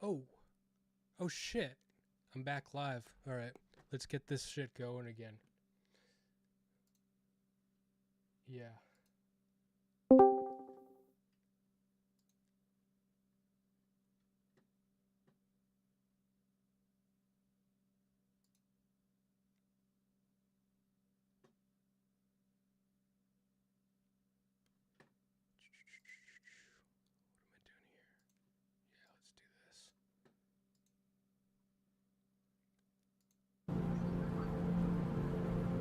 Oh, oh shit. I'm back live. All right, let's get this shit going again. Yeah.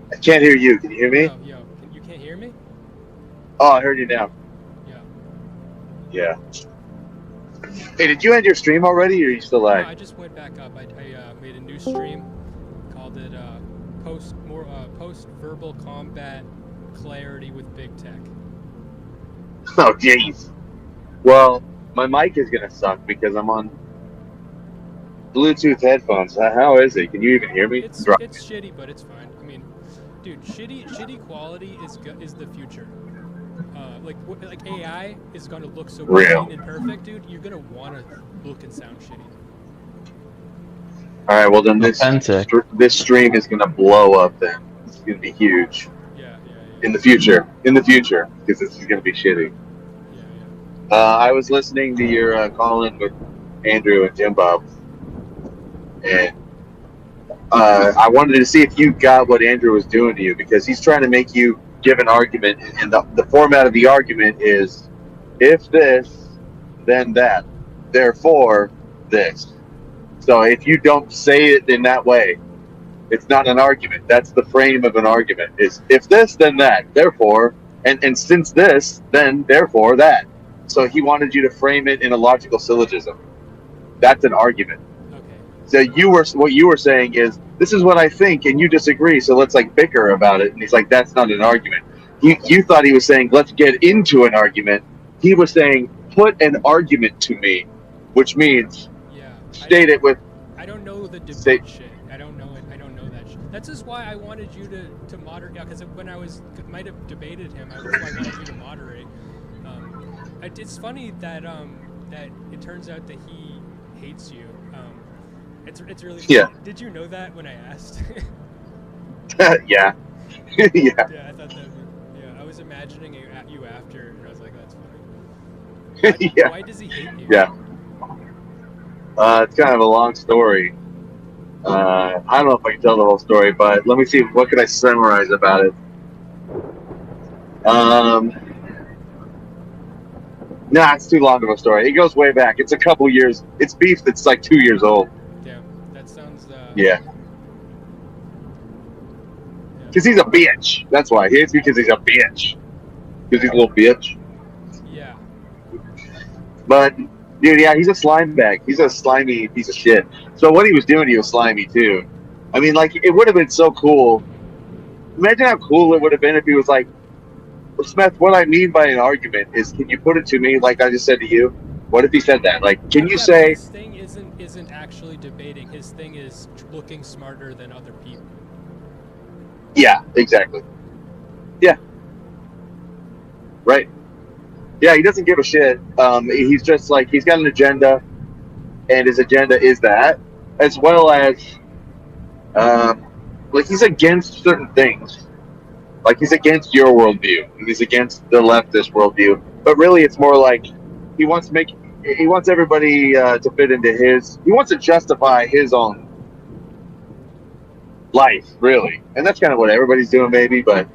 I can't hear you. Can you hear me? Yo, you can't hear me? Oh, I heard you now. Yeah. Yeah. Hey, did you end your stream already, or are you still No, live? I just went back up. I made a new stream, called it post verbal combat clarity with BigTech. Oh, jeez. Well, my mic is gonna suck because I'm on Bluetooth headphones. How is it? Can you even hear me? It's shitty, but it's fine. I mean, dude, shitty quality is the future. Like AI is gonna look so clean and perfect, dude. You're gonna wanna look and sound shitty. All right. Well, then this stream is gonna blow up. Then it's gonna be huge. Yeah. In the future, because this is gonna be shitty. Yeah. I was listening to your call-in with Andrew and Jim Bob, and I wanted to see if you got what Andrew was doing to you, because he's trying to make you give an argument, and the format of the argument is, if this, then that, therefore this. So if you don't say it in that way, it's not an argument. That's the frame of an argument, is if this, then that, therefore, and since this, then therefore that. So he wanted you to frame it in a logical syllogism. That's an argument. Okay. So what you were saying is, this is what I think, and you disagree, so let's like bicker about it. And he's like, that's not an argument. You thought he was saying, let's get into an argument. He was saying, put an argument to me, which means state it with. I don't know the debate shit. I don't know it. I don't know that shit. That's just why I wanted you to moderate. Yeah, because when I might have debated him, I wanted you to moderate. It's funny that that it turns out that he hates you. It's really funny. Yeah. Did you know that when I asked? Yeah. Yeah. Yeah, I thought that. Yeah, I was imagining you after, and I was like, that's funny. Yeah. Why does he hate you? Yeah. It's kind of a long story. I don't know if I can tell the whole story, but let me see. What can I summarize about it? Nah, it's too long of a story. It goes way back. It's a couple years. It's beef that's like 2 years old. Damn, that sounds. Yeah. Because he's a bitch. That's why. He hates me because he's a bitch. Because he's a little bitch. Yeah. But, dude, yeah, he's a slime bag. He's a slimy piece of shit. So what he was doing, he was slimy, too. I mean, like, it would have been so cool. Imagine how cool it would have been if he was like, Smeth, what I mean by an argument is, can you put it to me like I just said to you? What if he said that? Like, can you say... His thing isn't actually debating. His thing is looking smarter than other people. Yeah, exactly. Yeah. Right. Yeah, he doesn't give a shit. He's just like, he's got an agenda, and his agenda is that, as well as, like, he's against certain things. Like, he's against your worldview, and he's against the leftist worldview. But really, it's more like he wants everybody to fit into his. He wants to justify his own life, really, and that's kind of what everybody's doing, maybe. But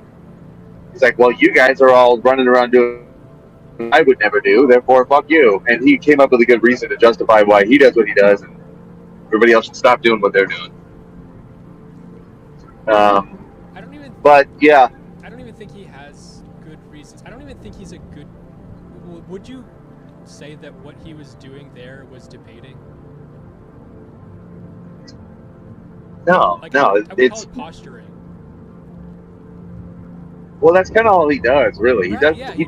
he's like, well, you guys are all running around doing what I would never do, therefore, fuck you. And he came up with a good reason to justify why he does what he does, and everybody else should stop doing what they're doing. But yeah. I don't even think he has good reasons. I don't even think he's a good... Would you say that what he was doing there was debating? No, like, no, I would call it posturing. Well, that's kind of all he does, really. Right, He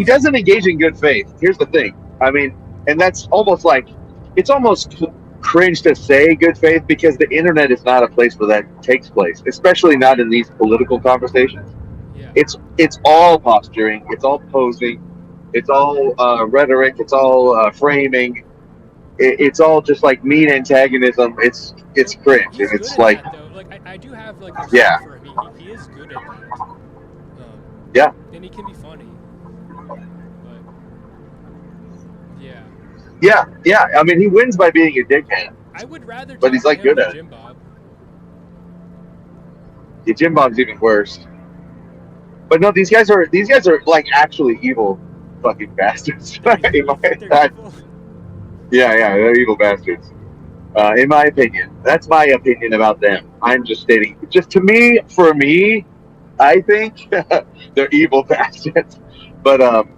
doesn't engage in good faith. Here's the thing. I mean, and that's almost like, it's almost cringe to say good faith, because the internet is not a place where that takes place, especially not in these political conversations. Yeah. It's all posturing, it's all posing, it's all rhetoric, it's all framing, it's all just like mean antagonism. It's cringe, He's and good it's at like, that though. Like I do have like respect yeah, for him. He is good at that. yeah, And he can be funny. But yeah, yeah. I mean, he wins by being a dickhead, I would rather but talk he's to like him good than at it. Jim Bob. Yeah, Jim Bob's even worse. But no, these guys are like actually evil fucking bastards. You think they're evil? Yeah, they're evil bastards. In my opinion, that's my opinion about them. I'm just stating, just for me, I think they're evil bastards. But Well, that's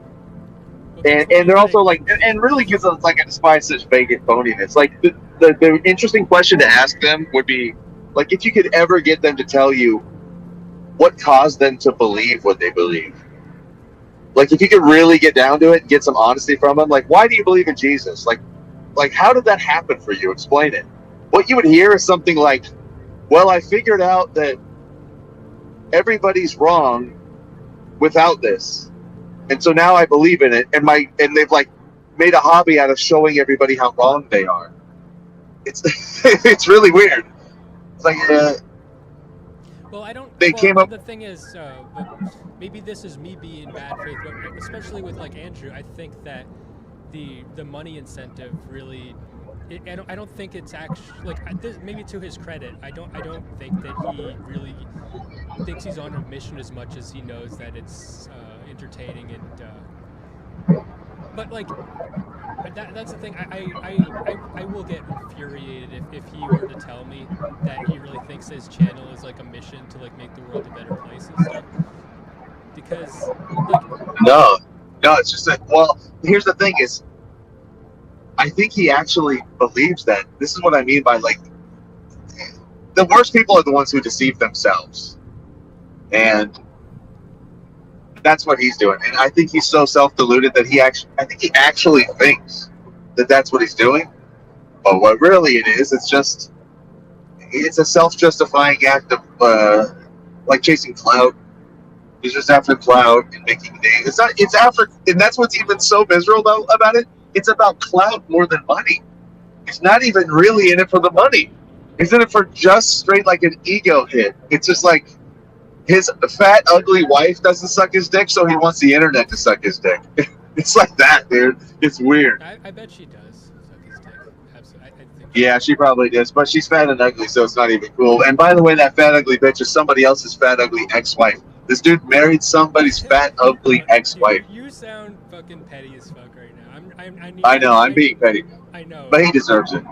what and you they're also think. like, and really gives us like a despise such fake and phoniness. Like the interesting question to ask them would be, like, if you could ever get them to tell you what caused them to believe what they believe. Like, if you could really get down to it and get some honesty from them, like, why do you believe in Jesus? Like how did that happen for you? Explain it. What you would hear is something like, well, I figured out that everybody's wrong without this, and so now I believe in it, and they've like made a hobby out of showing everybody how wrong they are. It's it's really weird. It's like Well, I don't. they Well, came up. the thing is, but maybe this is me being bad faith, but especially with like Andrew, I think that the money incentive really. I don't think it's actually like this, maybe to his credit. I don't think that he really thinks he's on a mission as much as he knows that it's entertaining and. But like that's the thing. I will get infuriated if he were to tell me that he really thinks his channel is like a mission to like make the world a better place and stuff. Because like No, it's just that. Well, here's the thing: is I think he actually believes that. This is what I mean by like the worst people are the ones who deceive themselves, and that's what he's doing. And I think he's so self-deluded that I think he actually thinks that that's what he's doing. But what really it is, it's a self-justifying act of like chasing clout. He's just after clout and making names. It's not. It's after, and that's what's even so miserable about it. It's about clout more than money. He's not even really in it for the money. He's in it for just straight like an ego hit. It's just like his fat, ugly wife doesn't suck his dick, so he wants the internet to suck his dick. It's like that, dude. It's weird. I bet she does suck his dick. Absolutely, I think. Yeah, she probably does, but she's fat and ugly, so it's not even cool. And by the way, that fat, ugly bitch is somebody else's fat, ugly ex-wife. This dude married somebody's fat, ugly ex-wife. You sound fucking petty as fuck right now. I know, I'm being petty. I know. But he deserves it.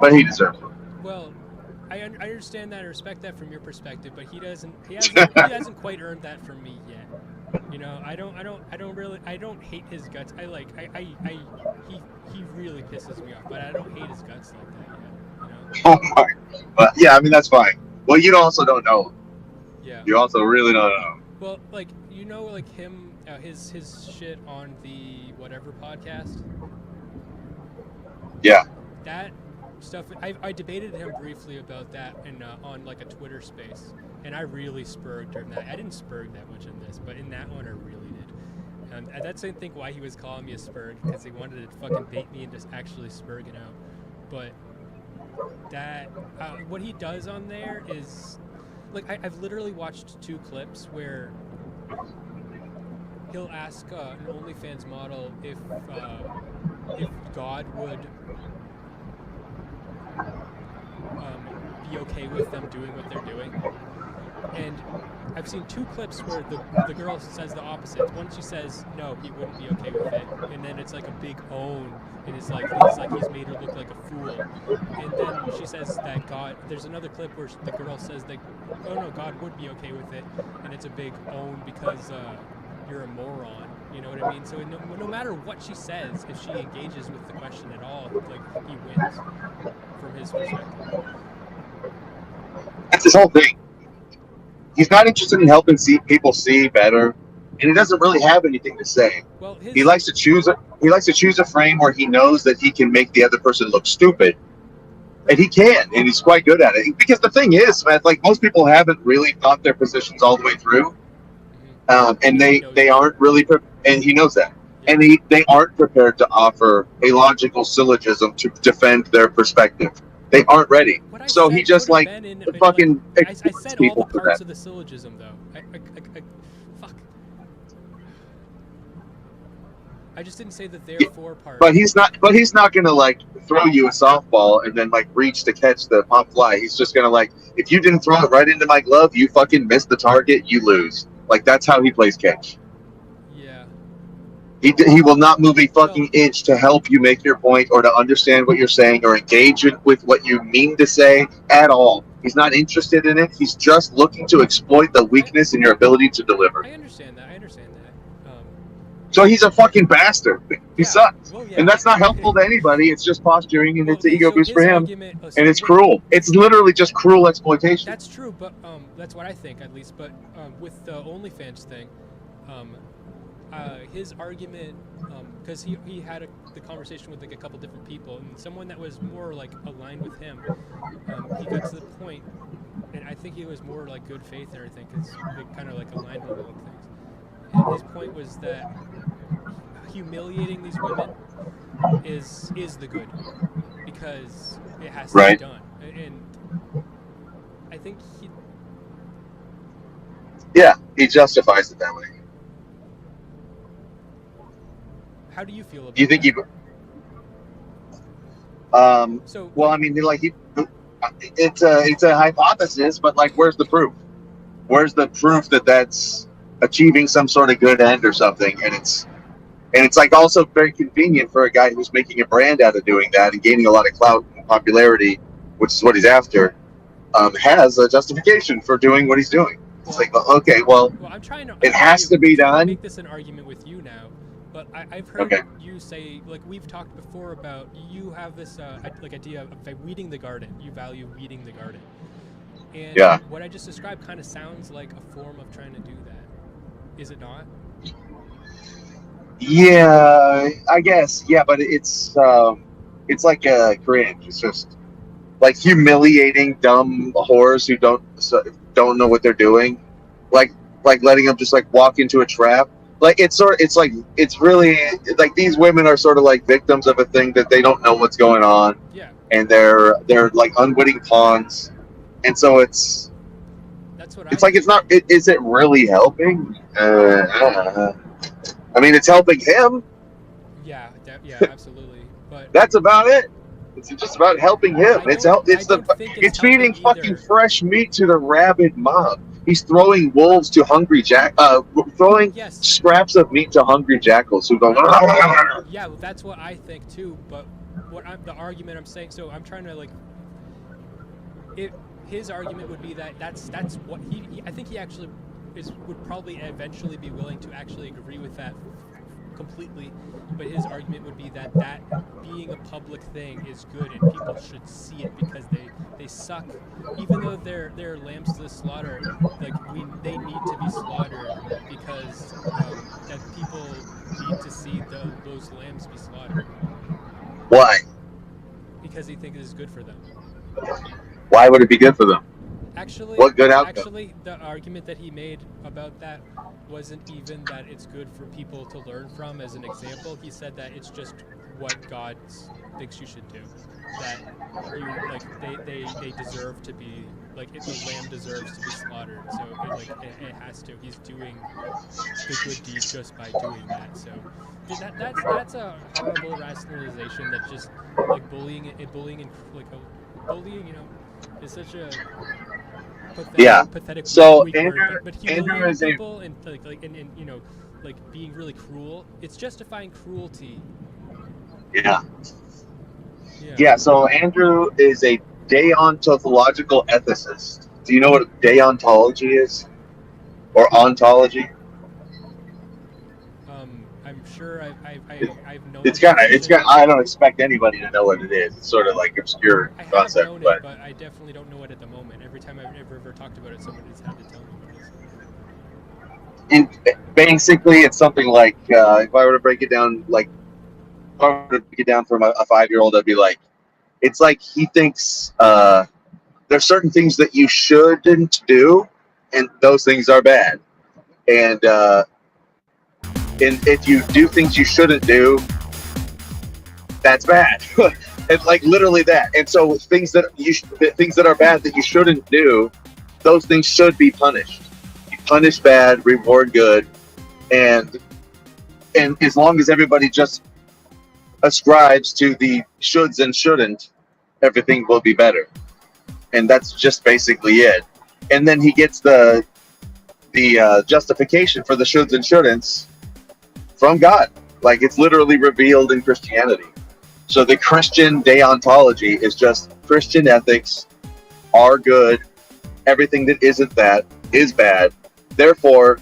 Well, I understand that. I respect that from your perspective, but he hasn't quite earned that from me yet. You know, I don't hate his guts. He really pisses me off, but I don't hate his guts like that yet. You know? Oh my. But yeah, I mean, that's fine. Well, you also don't know him. Yeah. You also really don't know him. Well, like, you know, like him, his shit on the whatever podcast. Yeah. That stuff. I debated him briefly about that on like a Twitter space, and I really spurred during that. I didn't spurg that much in this, but in that one I really did. And that's I think why he was calling me a spurg, because he wanted to fucking bait me into actually spurging out. But that what he does on there is like I've literally watched 2 clips where he'll ask an OnlyFans model if God would be okay with them doing what they're doing. And I've seen 2 clips where the girl says the opposite. One, she says no, he wouldn't be okay with it, and then it's like a big own, and it's like he's made her look like a fool. And then she says that God. There's another clip where the girl says that, oh no, God would be okay with it, and it's a big own because you're a moron. You know what I mean? So no matter what she says, if she engages with the question at all, like he wins from his perspective. That's his whole thing. He's not interested in helping people see better, and he doesn't really have anything to say. Well, he likes to choose a frame where he knows that he can make the other person look stupid, and he can, and he's quite good at it. Because the thing is, Smeth, like most people haven't really thought their positions all the way through, and they aren't really, and he knows that. and they aren't prepared to offer a logical syllogism to defend their perspective. They aren't ready. So he just like fucking I said all the parts of the syllogism though. Fuck. I just didn't say the therefore part. But he's not gonna like throw you a softball and then like reach to catch the pop fly. He's just gonna like, if you didn't throw it right into my glove, you fucking missed the target, you lose. Like that's how he plays catch. Yeah. He will not move a fucking inch to help you make your point or to understand what you're saying or engage with what you mean to say at all. He's not interested in it. He's just looking to exploit the weakness in your ability to deliver. I understand that. So he's a fucking bastard. He sucks. Well, yeah. And that's not helpful to anybody. It's just posturing and it's an ego boost for him. And it's cruel. It's literally just cruel exploitation. That's true, but that's what I think at least. But with the OnlyFans thing, his argument, because he had the conversation with like a couple different people, and someone that was more like aligned with him, he got to the point, and I think he was more like good faith and everything, because they kind of like aligned with things. And his point was that humiliating these women is the good, because it has to be done. And I think he justifies it that way. How do you feel about Do you think that? well, I mean, like, it's a hypothesis, but like, where's the proof? Where's the proof that that's achieving some sort of good end or something? And it's like also very convenient for a guy who's making a brand out of doing that and gaining a lot of clout and popularity, which is what he's after, has a justification for doing what he's doing. It's like, okay, well I'm trying to. It has to be done. Make this an argument with you now, but I've heard you say, like we've talked before about, you have this like idea of weeding the garden. You value weeding the garden, and what I just described kind of sounds like a form of trying to do that. Is it not? Yeah, I guess. Yeah, but it's like a cringe. It's just like humiliating dumb whores who don't know what they're doing, like letting them just like walk into a trap. Like it's really like these women are sort of like victims of a thing that they don't know what's going on. Yeah. And they're like unwitting pawns, and so it's like it's not. Is it really helping? I mean, it's helping him. Yeah, absolutely. But that's about it. It's just about helping him. It's feeding fucking fresh meat to the rabid mob. He's throwing wolves to hungry throwing scraps of meat to hungry jackals who go. Yeah, well, that's what I think too. But the argument I'm saying, so I'm trying to like, his argument would be that that's what I think he actually would probably eventually be willing to actually agree with that completely, but his argument would be that being a public thing is good and people should see it because they suck, even though they're lambs to the slaughter. Like they need to be slaughtered because that people need to see those lambs be slaughtered. Why? Because he thinks it's good for them. Why would it be good for them? Actually, what good outcome? Actually, the argument that he made about that wasn't even that it's good for people to learn from. As an example, he said that it's just what God thinks you should do. That they deserve to be, like, if the lamb deserves to be slaughtered, so it has to. He's doing the good deed just by doing that. So that's a horrible rationalization that just like bullying, you know, is such a pathetic so weak Andrew, word, but humiliating is people and you know, like being really cruel. It's justifying cruelty. Yeah. So Andrew is a deontological ethicist. Do you know what deontology is, or ontology? I'm sure I've known. It's kind of. I don't expect anybody to know what it is. It's sort of like obscure concept, known but I definitely don't know it at the moment. Every time I've ever talked about it, somebody's had to tell me what it is. Basically, it's something like if I were to break it down, from a 5-year-old, I'd be like, it's like he thinks there's certain things that you shouldn't do, and those things are bad, and And if you do things you shouldn't do, that's bad. It's like literally that. And so things that are bad that you shouldn't do, those things should be punished. You punish bad, reward good, and as long as everybody just ascribes to the shoulds and shouldn't, everything will be better. And that's just basically it. And then he gets the justification for the shoulds and shouldn'ts from God. Like, it's literally revealed in Christianity. So the Christian deontology is just Christian ethics are good. Everything that isn't that is bad. Therefore,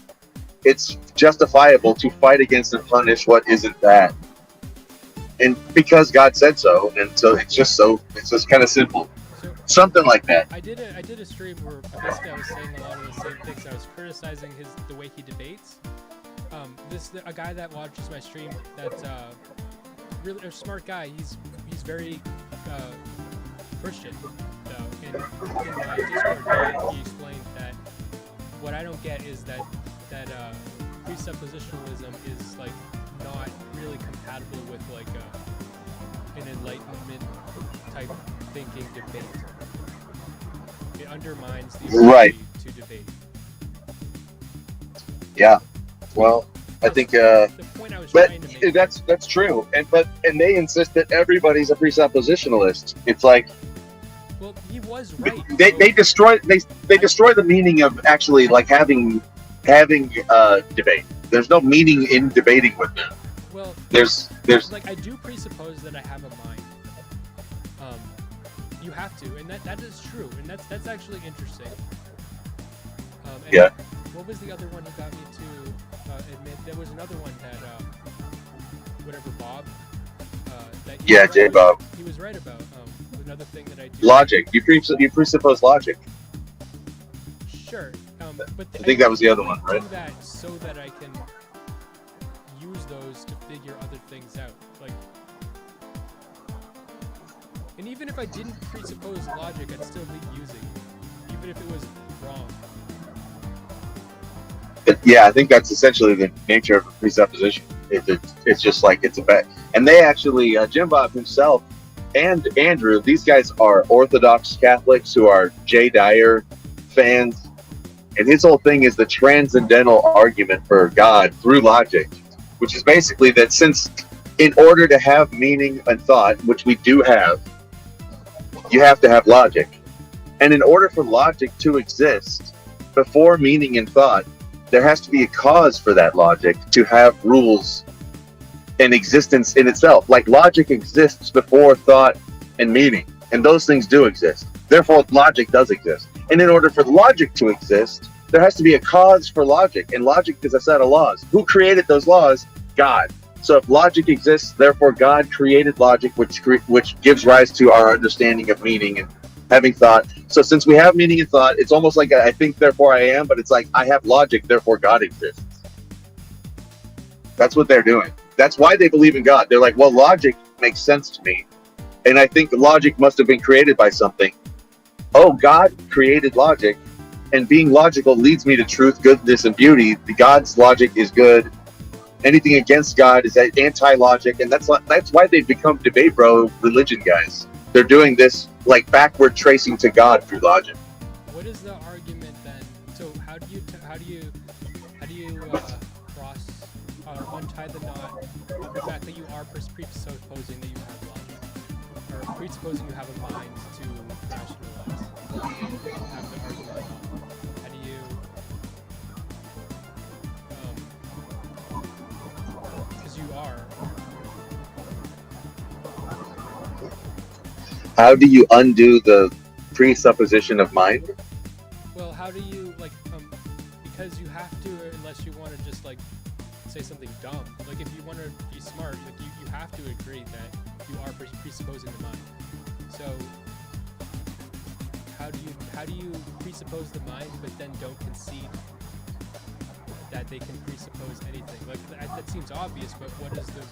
it's justifiable to fight against and punish what isn't that. And because God said so, and so it's just kind of simple. So, something like that. I did a stream where basically I was saying a lot of the same things. I was criticizing the way he debates. A guy that watches my stream that's really a smart guy. He's very Christian. So in my Discord, he explained that what I don't get is that presuppositionalism is like not really compatible with like an enlightenment type thinking debate. It undermines the ability to debate. Yeah. Well, I think the point I was trying to make. that's true. And they insist that everybody's a presuppositionalist. It's like, well, he was right. They destroy the meaning of actually like having debate. There's no meaning in debating with them. Well, there's like, I do presuppose that I have a mind. You have to, and that is true, and that's actually interesting. And yeah. What was the other one who got me to admit? There was another one that whatever Bob. J Bob. He was right about another thing that I do. Logic. You presuppose logic. Sure, but I think that was the other one, right? Do that so that I can use those to figure other things out, like. And even if I didn't presuppose logic, I'd still be using it, even if it was wrong. Yeah, I think that's essentially the nature of a presupposition. It's just like it's a bet. And they actually, Jim Bob himself and Andrew, these guys are Orthodox Catholics who are Jay Dyer fans. And his whole thing is the transcendental argument for God through logic, which is basically that since in order to have meaning and thought, which we do have, you have to have logic. And in order for logic to exist, before meaning and thought, there has to be a cause for that logic to have rules and existence in itself. Like, logic exists before thought and meaning, and those things do exist. Therefore, logic does exist. And in order for logic to exist, there has to be a cause for logic, and logic is a set of laws. Who created those laws? God. So if logic exists, therefore God created logic, which gives rise to our understanding of meaning and having thought. So since we have meaning and thought, it's almost like I think, therefore I am, but it's like I have logic, therefore God exists. That's what they're doing. That's why they believe in God. They're like, well, logic makes sense to me. And I think logic must have been created by something. Oh, God created logic, and being logical leads me to truth, goodness, and beauty. God's logic is good. Anything against God is anti-logic, and that's why they've become debate bro religion guys. They're doing this like backward tracing to God through logic. What is the argument then? So how do you cross untie the knot of the fact that you are presupposing that you have logic, or presupposing you have a mind to rationalize? Have the argument. How do you? Because you are. How do you undo the presupposition of mind? Well, how do you, like, because you have to, unless you want to just, like, say something dumb. Like, if you want to be smart, like, you have to agree that you are presupposing the mind. So, how do you presuppose the mind, but then don't concede that they can presuppose anything? Like, that seems obvious, but what is the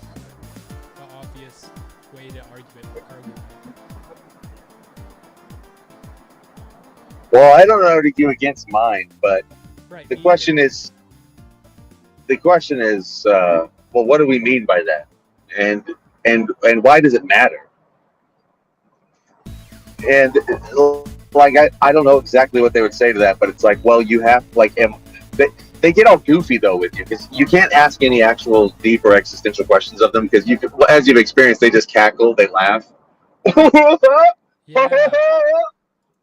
obvious way to argue? Well, I don't argue against mind, but the question is, the question is, well, what do we mean by that, and why does it matter? And like I don't know exactly what they would say to that, but it's like, well, you have like they get all goofy though with you because you can't ask any actual deep or existential questions of them because you could, as you've experienced, they just cackle, they laugh. Yeah.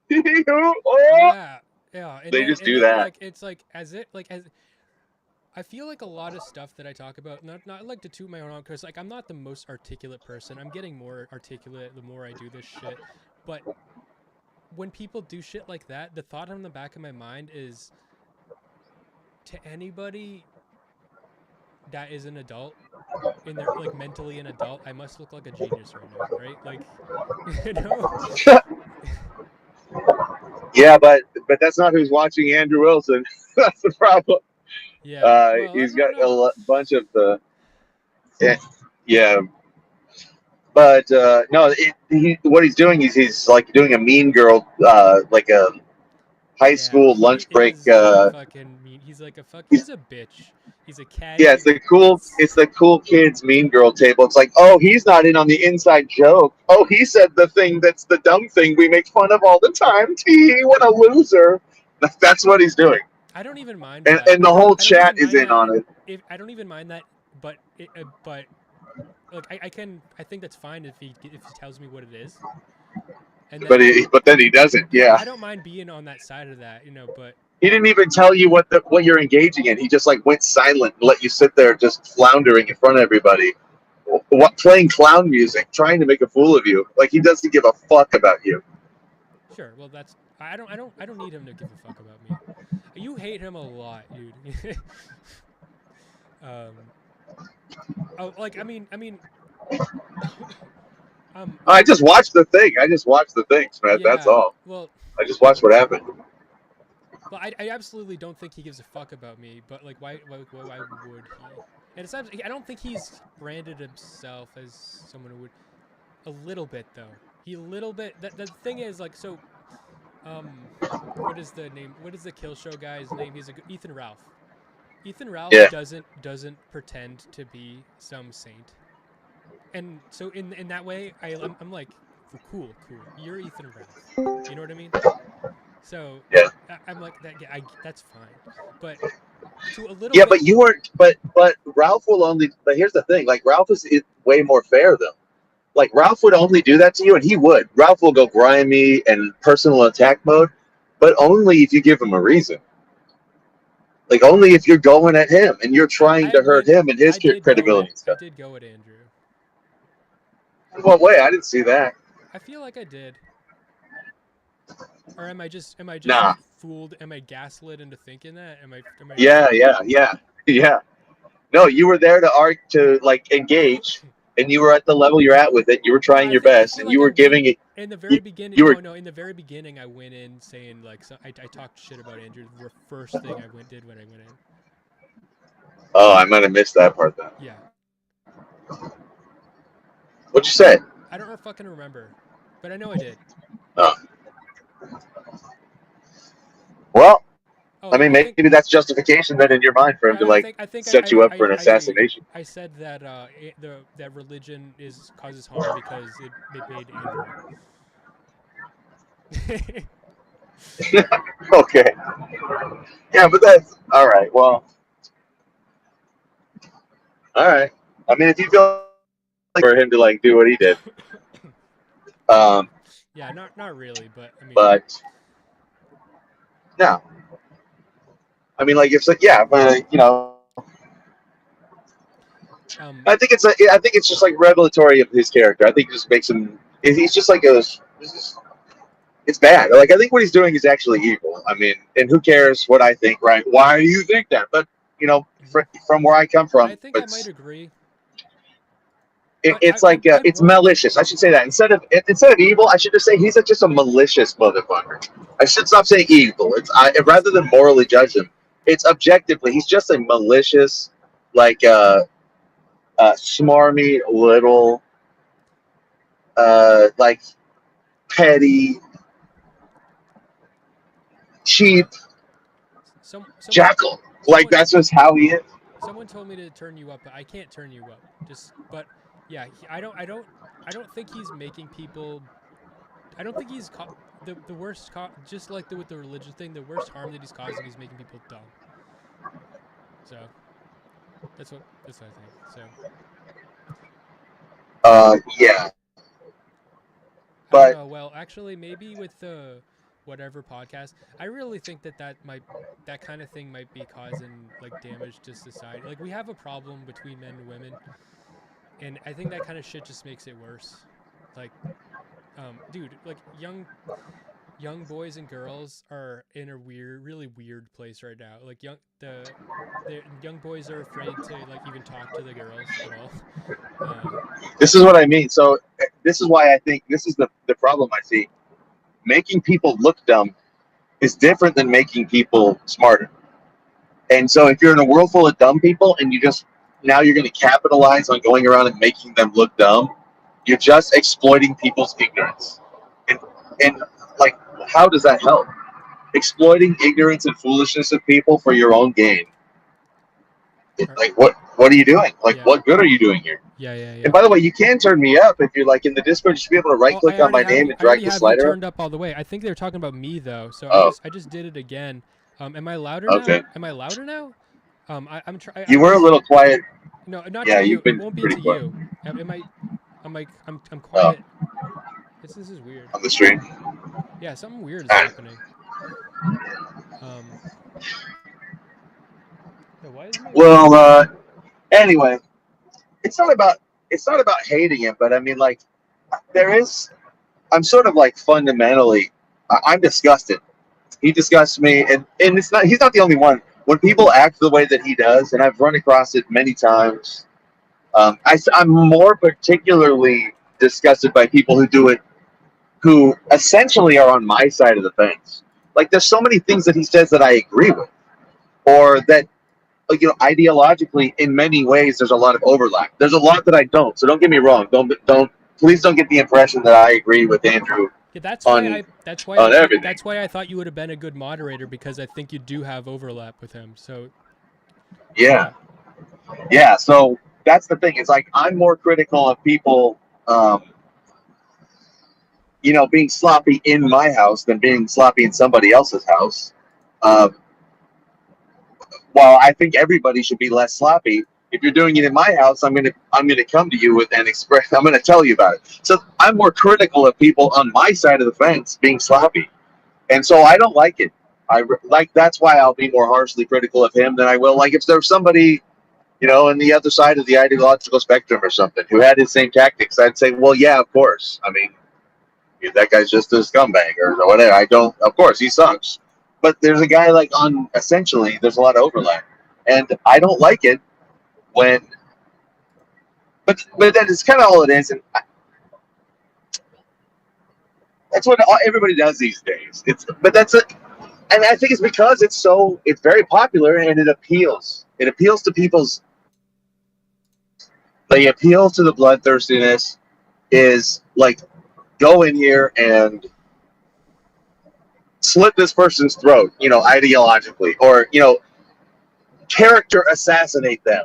Yeah. Yeah. And They then just do and that. like it's like as it like as I feel like a lot of stuff that I talk about, not like to toot my own horn, because like I'm not the most articulate person. I'm getting more articulate the more I do this shit. But when people do shit like that, the thought on the back of my mind is, to anybody that is an adult in their like mentally an adult, I must look like a genius right now, right? Like, you know? Yeah, but that's not who's watching Andrew Wilson. That's the problem. Yeah. Well, I He's don't got know. bunch of the yeah. But no, what he's doing is he's like doing a Mean Girl, like a high Yeah, school he lunch break. is like fucking mean. He's like a fuck. He's a bitch. He's a Yeah, catty. it's the cool kids Mean Girl table. It's like, oh, he's not in on the inside joke. Oh, he said the thing that's the dumb thing we make fun of all the time. Tee, what a loser. That's what he's doing, I don't even mind and that. the whole I don't chat even is mind in that. on it. If I don't even mind that, but like I think that's fine if he tells me what it is, and then But then he doesn't. yeah, Yeah, I don't mind being on that side of that, But he didn't even tell you what you're engaging in. He just like went silent and let you sit there just floundering in front of everybody, playing clown music, trying to make a fool of you. Like he doesn't give a fuck about you. sure, well that's I don't need him to give a fuck about me. You hate him a lot, dude. um. Oh, like I just watched the thing. I just watched the thing, Smith. That's yeah. all. Well, I just watched what happened. Well, I absolutely don't think he gives a fuck about me, but like, why would he? And it's not, I don't think he's branded himself as someone who would. A little bit though. He a little bit. The thing is like so. What is the name? What is the Kill Show guy's name? He's Ethan Ralph. Ethan Ralph Yeah. doesn't pretend to be some saint, and so in that way, I'm like, cool. You're Ethan Ralph. You know what I mean? So Yeah. I'm like that. Yeah, that's fine. But to a little Yeah, bit. but you weren't. But Ralph will only. But here's the thing. Like Ralph is way more fair though. Like Ralph would only do that to you, and he would. Ralph will go grimy and personal attack mode, but only if you give him a reason. Like only if you're going at him and you're trying to hurt him and his credibility and I stuff. did go at Andrew. In what way? I didn't see that. I feel like I did. Or am I just Nah. fooled? Am I gaslit into thinking that? Am I? Yeah. No, you were there to like engage, and you were at the level you're at with it. You were trying your best, and you were giving it. In the very beginning, in the very beginning, I went in saying like, I talked shit about Andrew. The first thing I did when I went in. Oh, I might have missed that part then. Yeah. What'd you say? I don't fucking remember, but I know I did. Oh. Well, oh, I mean, maybe that's justification then in your mind for him to like set you up for an assassination. I said that that religion causes harm because it made Andrew. Okay. Yeah, but that's all right. Well, all right. I mean, if you feel like for him to like do what he did, yeah, not really, but I mean, but no. I mean, like it's like but you know. I think it's just like revelatory of his character. I think it just makes him. He's just like it's bad. Like I think what he's doing is actually evil. I mean, and who cares what I think, right? Why do you think that? But you know, from where I come from, I think I might agree. It's it's malicious. I should say that instead of evil, I should just say he's just a malicious motherfucker. I should stop saying evil. Rather than morally judge him, it's objectively he's just a malicious, like smarmy little, like petty, cheap jackal. Like that's just how he is. Someone told me to turn you up, but I can't turn you up. But yeah, I don't think he's making people. I don't think he's the worst. Just like with the religion thing, the worst harm that he's causing is making people dumb. So that's what I think. So Yeah, I don't but know. Well, actually, maybe with the whatever podcast, I really think that kind of thing might be causing like damage to society. Like we have a problem between men and women, and I think that kind of shit just makes it worse. Like, dude, like young boys and girls are in a really weird place right now. Like the young boys are afraid to like even talk to the girls at all. this is what I mean. So this is why I think this is the problem I see. Making people look dumb is different than making people smarter. And so if you're in a world full of dumb people and now you're going to capitalize on going around and making them look dumb, you're just exploiting people's ignorance. And and like, how does that help? Exploiting ignorance and foolishness of people for your own gain. Like, what are you doing? Like, Yeah. what good are you doing here? Yeah. And by the way, you can turn me up if you're like in the Discord. You should be able to right click on my name and drag the slider. I already have you turned up all the way. I think they're talking about me though, so I just did it again. Am I louder now? Am I louder now? I'm trying. You were a little quiet. No, not yeah, to you. It won't be to quiet. you. I'm quiet. This is weird. On the stream. Yeah, something weird is happening. Why is well, anyway, it's not about hating him, but I mean, like, I'm sort of like fundamentally, I'm disgusted. He disgusts me, and he's not the only one. When people act the way that he does, and I've run across it many times, I'm more particularly disgusted by people who do it, who essentially are on my side of the fence. Like, there's so many things that he says that I agree with, or that, ideologically, in many ways, there's a lot of overlap. There's a lot that I don't. So don't get me wrong. Please don't get the impression that I agree with Andrew. Yeah, that's why I thought you would have been a good moderator, because I think you do have overlap with him. So yeah. So that's the thing. It's like, I'm more critical of people, being sloppy in my house than being sloppy in somebody else's house. While I think everybody should be less sloppy, if you're doing it in my house, I'm gonna come to you with an express. I'm gonna tell you about it. So I'm more critical of people on my side of the fence being sloppy, and so I don't like it. That's why I'll be more harshly critical of him than I will like if there's somebody, on the other side of the ideological spectrum or something who had his same tactics. I'd say, well, yeah, of course. I mean, that guy's just a scumbag or whatever. Of course, he sucks. But there's a guy essentially, there's a lot of overlap. And I don't like it when, but that is kind of all it is. And that's what everybody does these days. And I think it's because it's very popular and it appeals. It appeals to they appeal to the bloodthirstiness, is like, go in here and slit this person's throat, ideologically, or, character assassinate them.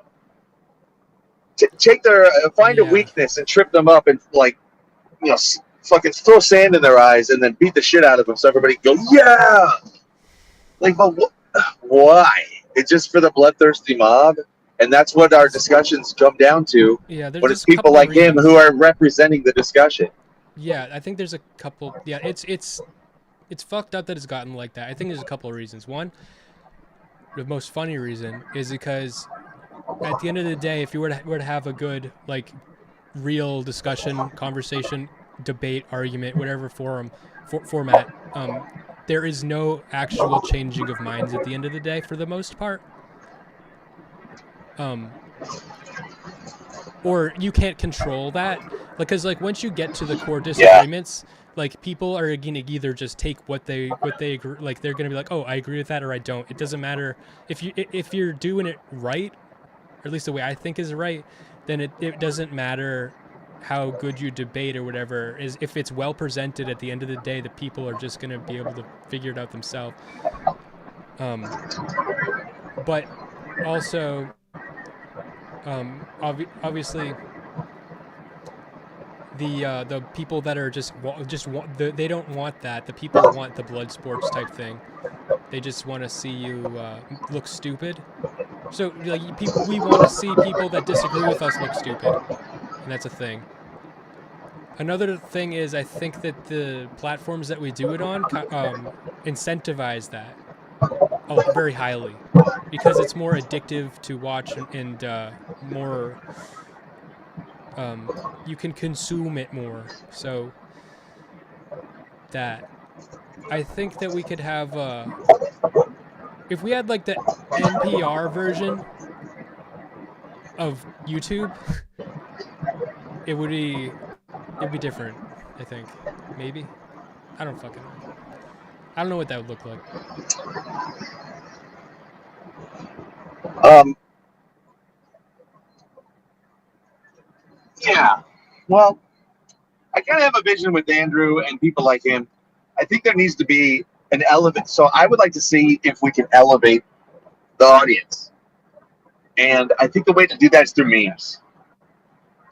Take find a weakness and trip them up and, fucking throw sand in their eyes and then beat the shit out of them so everybody can go, yeah! Like, but why? It's just for the bloodthirsty mob? And that's what our discussions come down to. Yeah, when it's people like him who are representing the discussion. Yeah, I think there's a couple. Yeah, it's fucked up that it's gotten like that. I think there's a couple of reasons. One, the most funny reason is because at the end of the day, if you were to have a good, like, real discussion, conversation, debate, argument, whatever format, there is no actual changing of minds at the end of the day for the most part. Or you can't control that, because once you get to the core disagreements, people are gonna either just take what they agree, they're gonna be like, oh, I agree with that, or I don't. It doesn't matter if you're doing it right, or at least the way I think is right. Then it doesn't matter how good you debate or whatever. Is if it's well presented, at the end of the day, the people are just gonna be able to figure it out themselves. But also, Obviously, the people that are they don't want that. The people want the blood sports type thing. They just want to see you look stupid. So like we want to see people that disagree with us look stupid, and that's a thing. Another thing is I think that the platforms that we do it on incentivize that very highly because it's more addictive to watch and more you can consume it more. So that I think that we could have if we had like the NPR version of YouTube, it'd be different. I think maybe I don't fucking know. I don't know what that would look like. Yeah. Well, I kind of have a vision with Andrew and people like him. I think there needs to be an elevate. So I would like to see if we can elevate the audience. And I think the way to do that is through memes.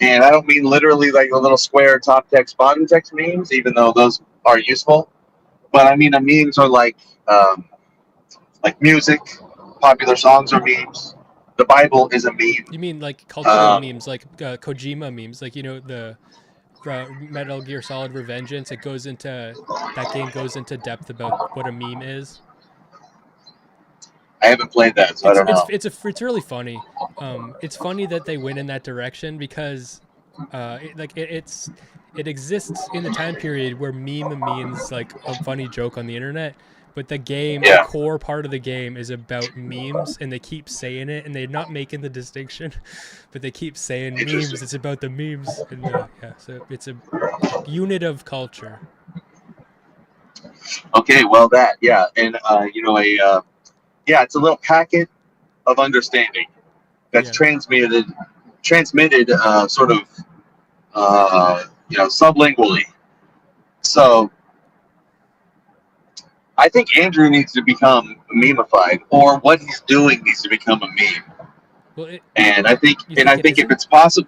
And I don't mean literally like the little square top text, bottom text memes, even though those are useful. But I mean, the memes are like music, popular songs are memes. The Bible is a meme. You mean like cultural memes, like Kojima memes, like the Metal Gear Solid Revengeance? That game goes into depth about what a meme is. I haven't played that, so I don't know. It's really funny. It's funny that they went in that direction because it exists in the time period where meme means like a funny joke on the internet, but the core part of the game is about memes, and they keep saying it, and they're not making the distinction, but they keep saying memes. It's about the memes, and so it's a unit of culture. Okay, well and it's a little packet of understanding that's transmitted sort of sublingually. So I think Andrew needs to become memeified, or what he's doing needs to become a meme. Well, I think if it's possible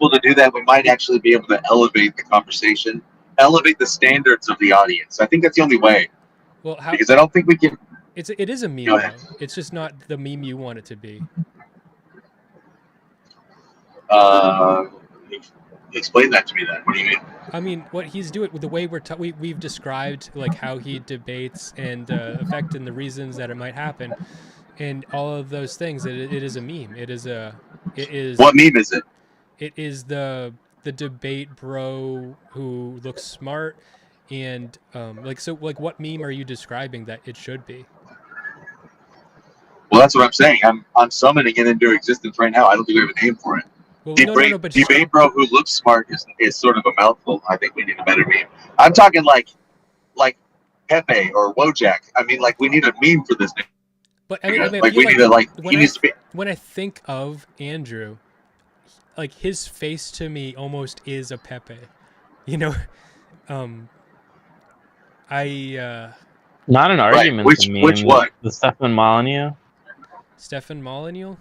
to do that, we might actually be able to elevate the conversation, elevate the standards of the audience. I think that's the only way. Well, because I don't think we can. It is a meme, though. It's just not the meme you want it to be. Explain that to me then. What do you mean? I mean, what he's doing, the way we've described like how he debates and the effect and the reasons that it might happen, and all of those things. It is a meme. It is. What meme is it? It is the debate bro who looks smart, and what meme are you describing that it should be? Well, that's what I'm saying. I'm summoning it into existence right now. I don't think we have a name for it. Well, debate bro who looks smart is sort of a mouthful. I think we need a better meme. I'm talking like Pepe or Wojak. I mean, like we need a meme for this. But I mean, like we need to he needs to be. When I think of Andrew, like his face to me almost is a Pepe. Not an argument. Right. Which one? The Stefan Molyneux. Stefan Molyneux?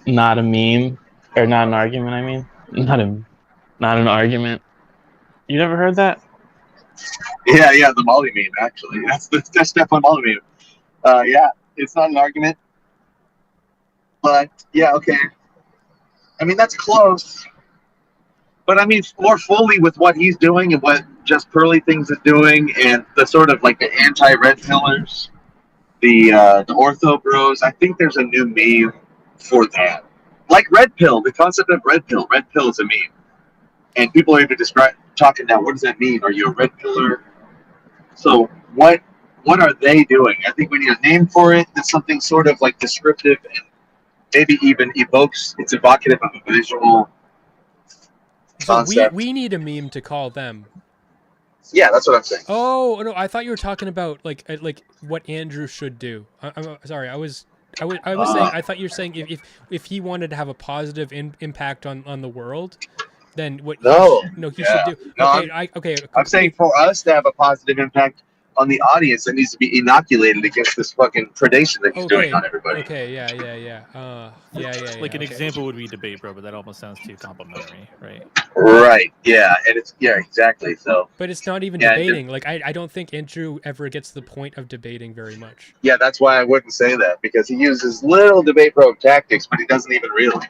Not a meme. Or not an argument, I mean. Not an argument. You never heard that? Yeah, the Molly meme, actually. That's Stefan Molly meme. It's not an argument. But, yeah, okay. I mean, that's close. But, I mean, more fully with what he's doing and what Just Pearly Things is doing and the sort of, like, the anti-red pillars, the ortho bros, I think there's a new meme for that. Like red pill, the concept of red pill. Red pill is a meme. And people are even talking now, what does that mean? Are you a red pillar? So what are they doing? I think we need a name for it that's something sort of like descriptive and maybe even it's evocative of a visual concept. So we need a meme to call them. Yeah, that's what I'm saying. Oh, no, I thought you were talking about like what Andrew should do. I'm sorry, I was saying, I thought you were saying if he wanted to have a positive impact on the world, then what he should do. No, okay, I'm saying for us to have a positive impact on the audience that needs to be inoculated against this fucking predation that he's doing on everybody. Okay, yeah. Like an okay. example would be debate, bro, but that almost sounds too complimentary, right? Right. Yeah. And it's exactly. So. But it's not even debating. Like I don't think Andrew ever gets to the point of debating very much. Yeah, that's why I wouldn't say that, because he uses little debate probe tactics, but he doesn't even really.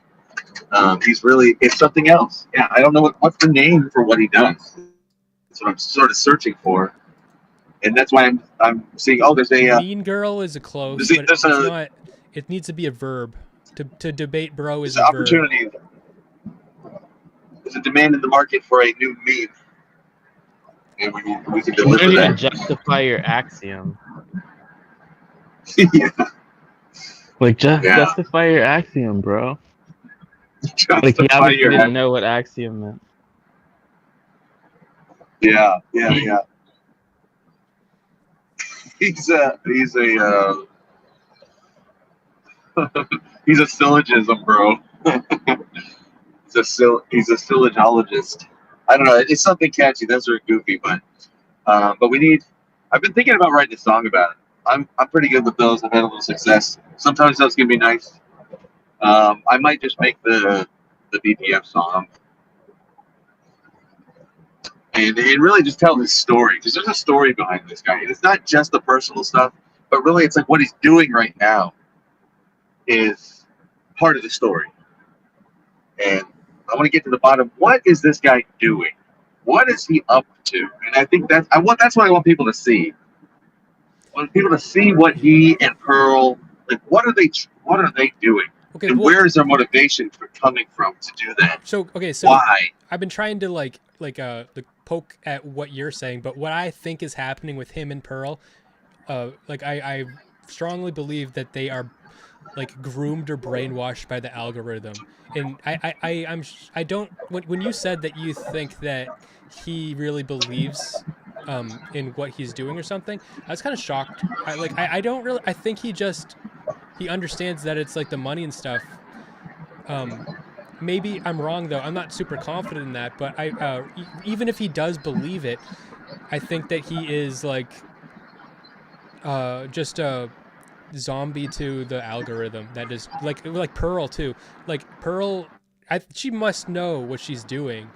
It's something else. Yeah, I don't know what's the name for what he does. That's what I'm sort of searching for, and that's why I'm seeing. Oh, there's a mean girl is a close, but it's not. It needs to be a verb. To debate, bro, is an opportunity. Verb. There's a demand in the market for a new meme, and we can deliver that. Justify your axiom. Yeah. Like justify your axiom, bro. Like he obviously didn't know what axiom meant. Yeah. He's a he's a syllogism, bro. He's a syllogologist. I don't know. It's something catchy. Those are goofy, but we need. I've been thinking about writing a song about it. I'm pretty good with those. I've had a little success. Sometimes those can be nice. I might just make the BPF song and really just tell his story, because there's a story behind this guy, and it's not just the personal stuff, but really it's like what he's doing right now is part of the story. And I want to get to the bottom. What is this guy doing? What is he up to? And I think that's what I want people to see. I want people to see what he and Pearl, like, what are they doing? Okay, and where is their motivation for coming from to do that? So why? I've been trying to like poke at what you're saying, but what I think is happening with him and Pearl, I strongly believe that they are like groomed or brainwashed by the algorithm. And I don't, when you said that you think that he really believes in what he's doing or something, I was kind of shocked. I think he understands that it's like the money and stuff. Maybe I'm wrong though. I'm not super confident in that, but even if he does believe it, I think that he is like just a zombie to the algorithm. That is like Pearl too. Like Pearl, she must know what she's doing.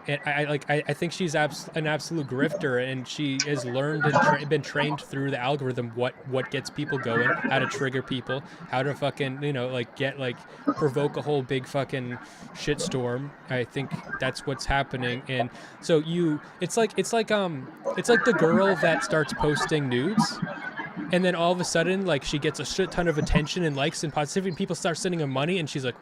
And I think she's an absolute grifter, and she has learned and been trained through the algorithm what gets people going, how to trigger people, how to fucking provoke a whole big fucking shitstorm. I think that's what's happening, and so it's like the girl that starts posting nudes, and then all of a sudden like she gets a shit ton of attention and likes and positivity, and people start sending her money, and she's like,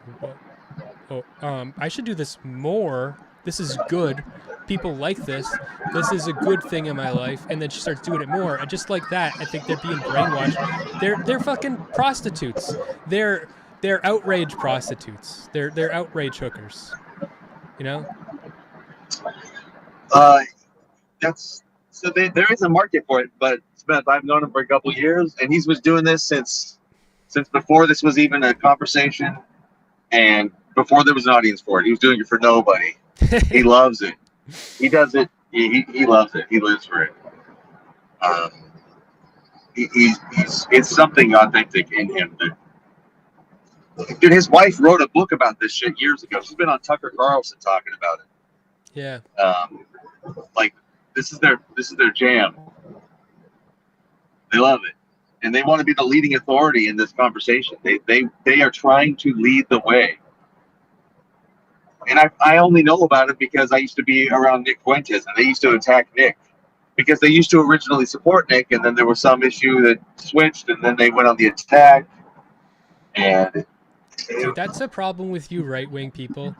I should do this more. This is good. People like this. This is a good thing in my life. And then she starts doing it more. And just like that, I think they're being brainwashed. They're fucking prostitutes. They're outrage prostitutes. They're outrage hookers. You know? There is a market for it, but Smeth, I've known him for a couple of years, and he was doing this since before this was even a conversation, and before there was an audience for it. He was doing it for nobody. He loves it. He does it. He loves it. He lives for it. It's something authentic in him. Dude, his wife wrote a book about this shit years ago. She's been on Tucker Carlson talking about it. Yeah. Like this is their jam. They love it, and they want to be the leading authority in this conversation. They are trying to lead the way. And I only know about it because I used to be around Nick Fuentes, and they used to attack Nick because they used to originally support Nick, and then there was some issue that switched, and then they went on the attack. And dude, that's a problem with you right-wing people,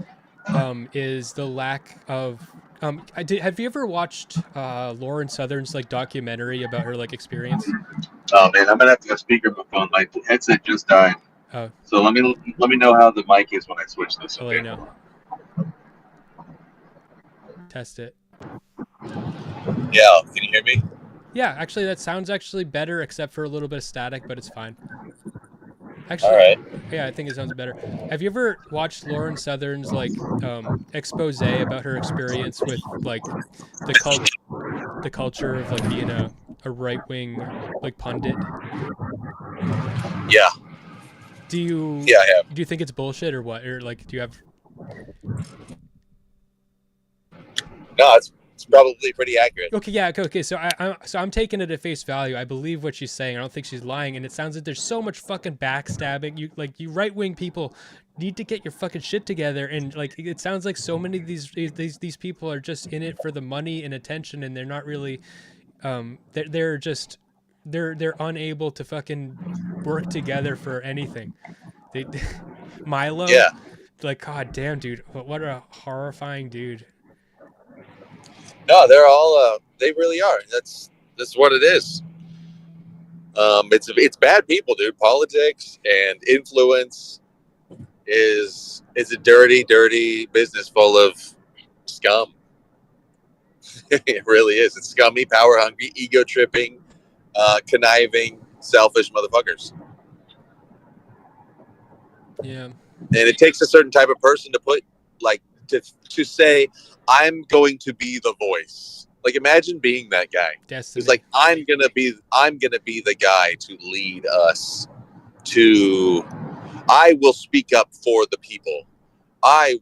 is the lack of. Have you ever watched Lauren Southern's like documentary about her like experience? Oh man, I'm gonna have to go speakerphone. My headset just died. Oh. So let me know how the mic is when I switch this. I'll let you know. Test it. Yeah, can you hear me? Yeah, actually that sounds actually better, except for a little bit of static, but it's fine. Actually, all right. Yeah, I think it sounds better. Have you ever watched Lauren Southern's like expose about her experience with like the culture of like being a a right wing like pundit? Yeah. Do you Yeah, I have. do you think it's bullshit or what? Or like do you have No, it's probably pretty accurate. Okay, yeah, okay. So I'm taking it at face value. I believe what she's saying. I don't think she's lying, and it sounds like there's so much fucking backstabbing. You right wing people need to get your fucking shit together, and like it sounds like so many of these people are just in it for the money and attention, and they're not really, they're just they're unable to fucking work together for anything. They Milo, Yeah. like god damn, dude, what a horrifying dude. No, they're all. They really are. That's what it is. It's bad people, dude. Politics and influence is a dirty, dirty business full of scum. It really is. It's scummy, power hungry, ego tripping, conniving, selfish motherfuckers. Yeah. And it takes a certain type of person to put, like, to say, I'm going to be the voice. Like, imagine being that guy. Destiny. It's like, I'm gonna be the guy to lead us to. I will speak up for the people. I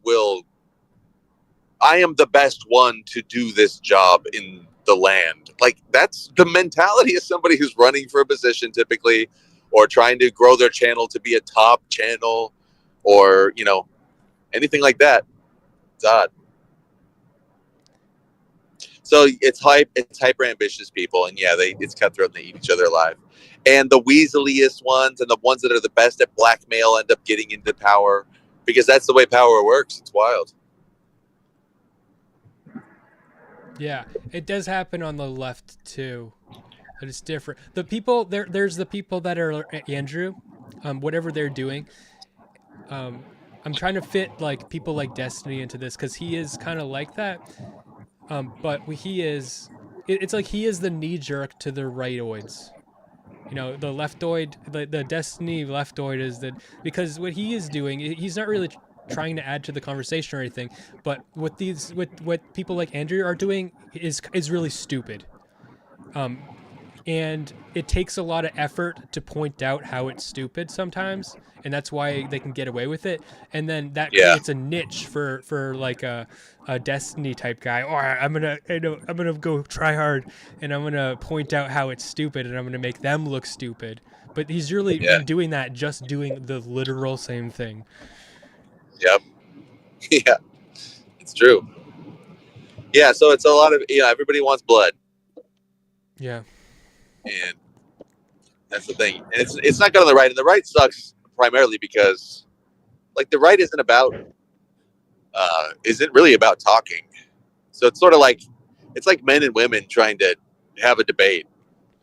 am the best one to do this job in the land. Like, that's the mentality of somebody who's running for a position typically, or trying to grow their channel to be a top channel, or, you know, anything like that. It's odd. So it's hyper ambitious people, and yeah, it's cutthroat and they eat each other alive. And the weaseliest ones and the ones that are the best at blackmail end up getting into power, because that's the way power works. It's wild. Yeah, it does happen on the left too, but it's different. The people there's the people that are Andrew, whatever they're doing. I'm trying to fit like people like Destiny into this because he is kind of like that. But it's like he is the knee jerk to the rightoids. You know, the leftoid, the Destiny leftoid is that because what he is doing, he's not really trying to add to the conversation or anything, but what people like Andrew are doing is really stupid. And it takes a lot of effort to point out how it's stupid sometimes, and that's why they can get away with it. And then that creates a niche for like a Destiny type guy. Oh, I'm gonna go try hard, and I'm gonna point out how it's stupid, and I'm gonna make them look stupid. But he's really been doing that, just doing the literal same thing. Yep. Yeah, it's true. Yeah, so it's a lot of, everybody wants blood. Yeah. And that's the thing. And it's not good on the right. And the right sucks primarily because, like, the right isn't really about talking. So it's sort of like, it's like men and women trying to have a debate.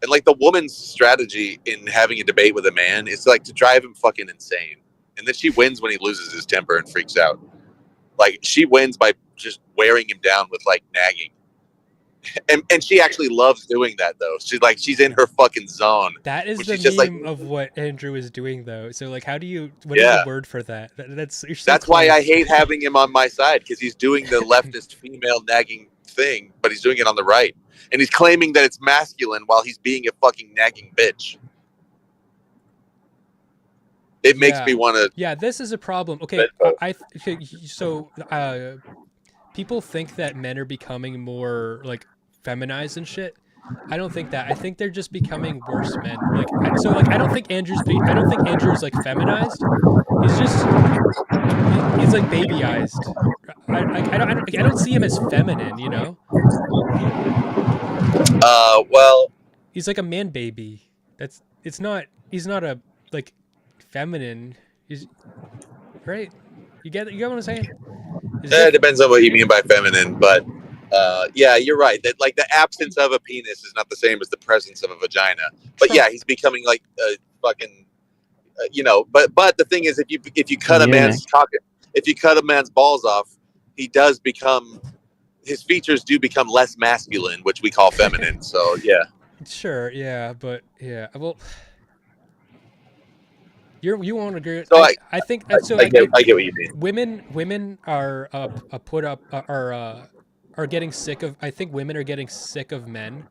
And, like, the woman's strategy in having a debate with a man is, like, to drive him fucking insane. And then she wins when he loses his temper and freaks out. Like, she wins by just wearing him down with, like, nagging. And she actually loves doing that, though. She's in her fucking zone. That is the meme of what Andrew is doing, though. So, like, what is the word for that? That's why I hate having him on my side, because he's doing the leftist female nagging thing, but he's doing it on the right. And he's claiming that it's masculine while he's being a fucking nagging bitch. It makes me want to... Yeah, this is a problem. Okay, people think that men are becoming more, like, feminized and shit. I don't think that. I think they're just becoming worse men. I don't think Andrew's like feminized. He's like babyized. I don't see him as feminine, you know? Well, he's like a man baby. He's not a, like, feminine. He's right. You get what I'm saying? It depends on what you mean by feminine, but yeah, you're right. That, like, the absence of a penis is not the same as the presence of a vagina. But yeah, he's becoming like a fucking, But the thing is, if you cut a man's if you cut a man's balls off, his features do become less masculine, which we call feminine. So yeah. Sure. Yeah, but yeah. Well. You won't agree. So I think so. I get what you mean. Women are getting sick of. I think women are getting sick of men,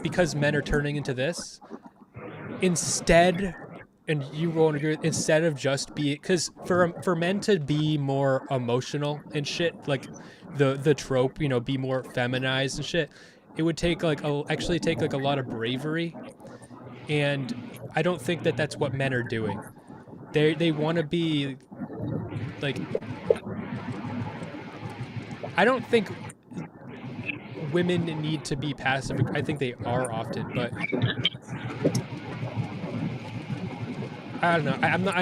because men are turning into this, instead, and you won't agree, instead of just be, because for men to be more emotional and shit, like the trope, you know, be more feminized and shit, it would take actually take like a lot of bravery, and I don't think that that's what men are doing. They want to be like, I don't think women need to be passive. I think they are often, but I don't know. I'm not.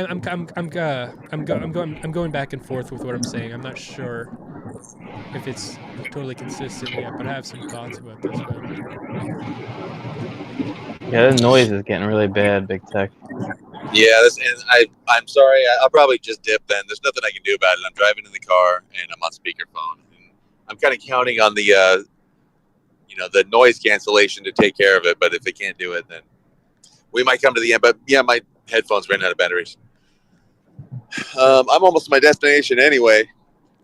I'm going back and forth with what I'm saying. I'm not sure if it's totally consistent yet, but I have some thoughts about this, man. Yeah, the noise is getting really bad, BigTech. Yeah, I'm sorry. I'll probably just dip then. There's nothing I can do about it. I'm driving in the car and I'm on speakerphone. And I'm kind of counting on the the noise cancellation to take care of it. But if they can't do it, then we might come to the end. But yeah, my headphones ran out of batteries. I'm almost to my destination anyway.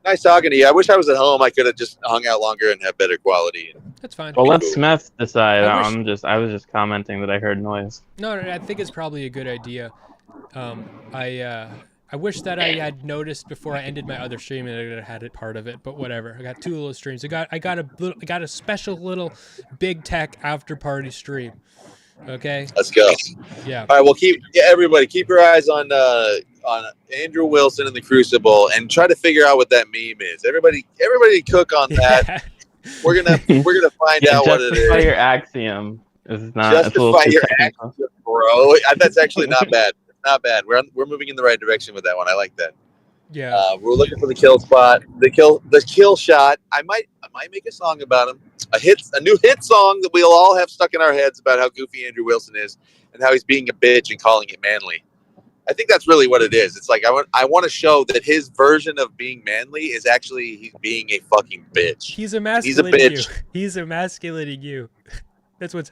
Nice talking to you. I wish I was at home. I could have just hung out longer and have better quality. That's fine. Well, let Smeth decide. I was just commenting that I heard noise. No, I think it's probably a good idea. I wish that I had noticed before I ended my other stream and I had it part of it, but whatever. I got 2 little streams. I got a special little BigTech after party stream. Okay. Let's go. Yeah. All right. Well, everybody keep your eyes on Andrew Wilson and the Crucible, and try to figure out what that meme is. Everybody cook on that. We're gonna find out what it is. Justify your axiom. It's not. Justify your axiom, bro. That's actually not bad. It's not bad. We're moving in the right direction with that one. I like that. Yeah. We're looking for the kill spot. The kill shot. I might make a song about him. A new hit song that we'll all have stuck in our heads about how goofy Andrew Wilson is and how he's being a bitch and calling it manly. I think that's really what it is. It's like I want to show that his version of being manly is actually he's being a fucking bitch. He's emasculating you. He's emasculating you. That's what's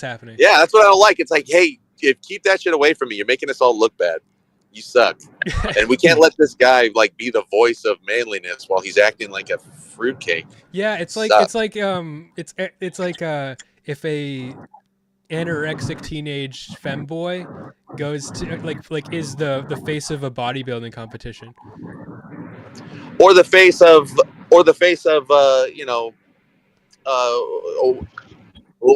happening. Yeah, that's what I don't like. It's like, hey, keep that shit away from me. You're making us all look bad. You suck. And we can't let this guy like be the voice of manliness while he's acting like a fruitcake. Yeah, it's like if a anorexic teenage femboy goes to like is the face of a bodybuilding competition, or the face of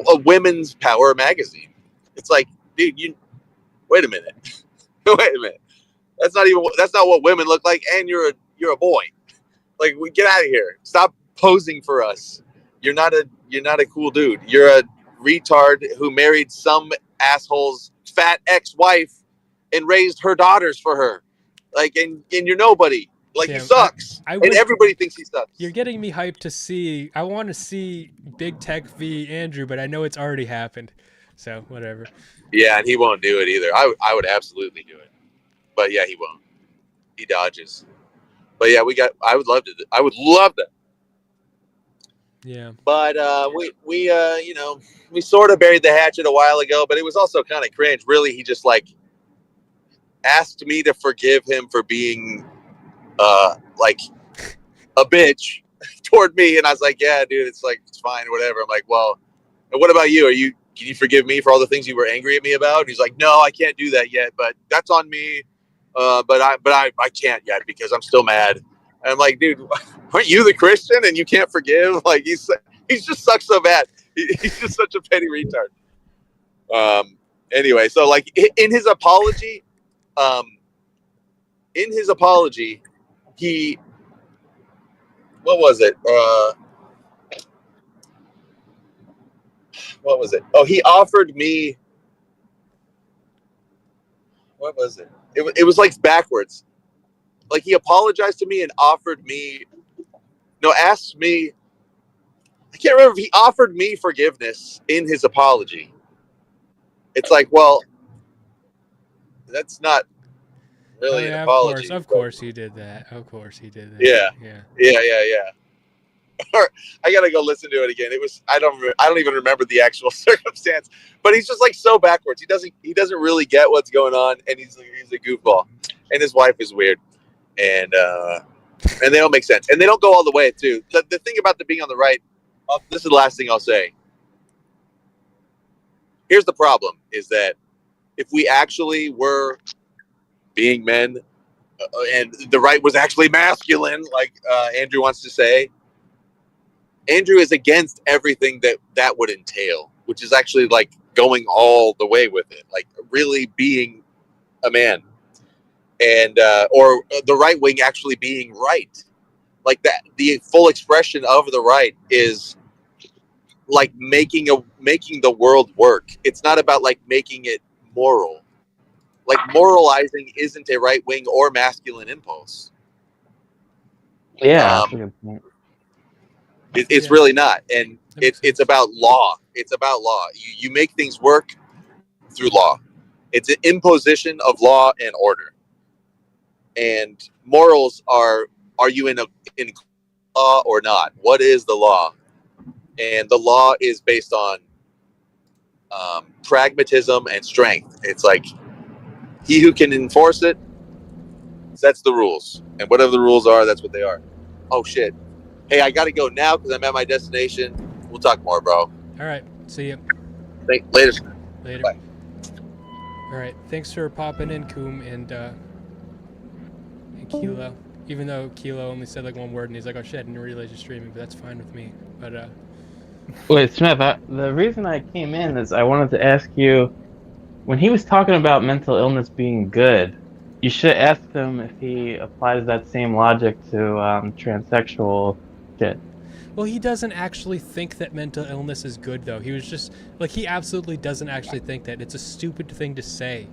a women's power magazine. It's like, dude, wait a minute. That's not what women look like, and you're a boy. Like, we get out of here. Stop posing for us. You're not a cool dude. You're a retard who married some asshole's fat ex-wife and raised her daughters for her. Like, and you're nobody. Like, he sucks. And everybody thinks he sucks. You're getting me hyped to see. I want to see BigTech v. Andrew, but I know it's already happened. So whatever. Yeah, and he won't do it either. I would absolutely do it. But yeah, he won't. He dodges. But yeah, I would love that. Yeah. But we sort of buried the hatchet a while ago, but it was also kind of cringe. Really, he just like asked me to forgive him for being like a bitch toward me, and I was like, yeah, dude, it's fine, whatever. I'm like, well, and what about you? Can you forgive me for all the things you were angry at me about? And he's like, no, I can't do that yet, but that's on me. But I can't yet because I'm still mad. And I'm like, dude, aren't you the Christian and you can't forgive? Like, he's just sucks so bad. He's just such a petty retard. Anyway, so like in his apology, he, what was it? What was it? Oh, he offered me. What was it? It was like backwards. Like, he apologized to me and asked me. I can't remember if he offered me forgiveness in his apology. It's like, well, that's not really an apology. Of course he did that. Yeah. I gotta go listen to it again. I don't even remember the actual circumstance, but he's just like so backwards. He doesn't really get what's going on, and he's a goofball, and his wife is weird, and they don't make sense, and they don't go all the way too. The thing about the being on the right, this is the last thing I'll say. Here's the problem: is that if we actually were being men, and the right was actually masculine, like Andrew wants to say, Andrew is against everything that would entail, which is actually like going all the way with it, like really being a man, and or the right wing actually being right, like that. The full expression of the right is like making the world work. It's not about like making it moral. Like moralizing isn't a right wing or masculine impulse. Yeah, that's a good point. It's really not, and it's about law. It's about law. You make things work through law. It's an imposition of law and order. And morals are you in law or not? What is the law? And the law is based on pragmatism and strength. It's like he who can enforce it sets the rules, and whatever the rules are, that's what they are. Oh shit! Hey, I gotta go now because I'm at my destination. We'll talk more, bro. All right. See you. Later. Later. Bye. All right. Thanks for popping in, Koom and Kilo. Even though Kilo only said like one word and he's like, "Oh shit, I didn't realize you're streaming," but that's fine with me. But Wait, Smith, the reason I came in is I wanted to ask you, when he was talking about mental illness being good, you should ask him if he applies that same logic to transsexual shit. well, he doesn't actually think that mental illness is good, though. He was just like, he absolutely doesn't actually think that. It's a stupid thing to say.